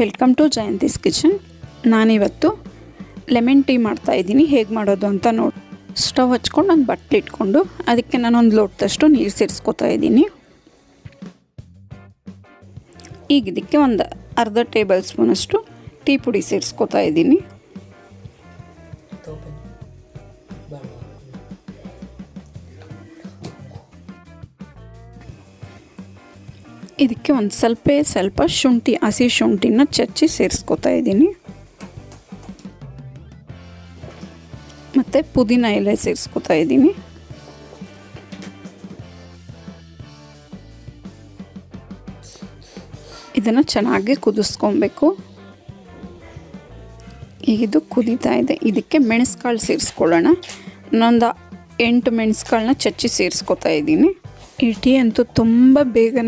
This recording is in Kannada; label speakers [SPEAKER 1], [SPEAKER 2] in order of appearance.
[SPEAKER 1] Welcome to Jayanthi's kitchen. ನಾನಿವತ್ತು ಲೆಮನ್ ಟೀ ಮಾಡ್ತಾಯಿದ್ದೀನಿ. ಹೇಗೆ ಮಾಡೋದು ಅಂತ ನೋಡಿ. ಸ್ಟವ್ ಹಚ್ಕೊಂಡು ಒಂದು ಬಟ್ಟೆ ಇಟ್ಕೊಂಡು ಅದಕ್ಕೆ ನಾನೊಂದು ಲೋಟದಷ್ಟು ನೀರು ಸೇರಿಸ್ಕೊತಾ ಇದ್ದೀನಿ. ಈಗ ಇದಕ್ಕೆ ಒಂದು ಅರ್ಧ ಟೇಬಲ್ ಸ್ಪೂನಷ್ಟು ಟೀ ಪುಡಿ ಸೇರಿಸ್ಕೊತಾ ಇದ್ದೀನಿ. ಇದಕ್ಕೆ ಒಂದು ಸ್ವಲ್ಪ ಶುಂಠಿ, ಹಸಿ ಶುಂಠಿನ ಚಚ್ಚಿ ಸೇರಿಸ್ಕೊತಾ ಇದ್ದೀನಿ. ಮತ್ತು ಪುದೀನ ಎಲೆ ಸೇರಿಸ್ಕೊತಾ ಇದ್ದೀನಿ. ಇದನ್ನು ಚೆನ್ನಾಗಿ ಕುದಿಸ್ಕೊಬೇಕು. ಈಗ ಇದು ಕುದೀತಾ ಇದೆ. ಇದಕ್ಕೆ ಮೆಣಸುಕಾಳು ಸೇರಿಸ್ಕೊಳ್ಳೋಣ. ನಾನೊಂದು 8 ಮೆಣಸುಕಾಳನ್ನ ಚಚ್ಚಿ ಸೇರಿಸ್ಕೊತಾ ಇದ್ದೀನಿ. ಈ ಟೀ ಅಂತೂ ತುಂಬ ಬೇಗನೆ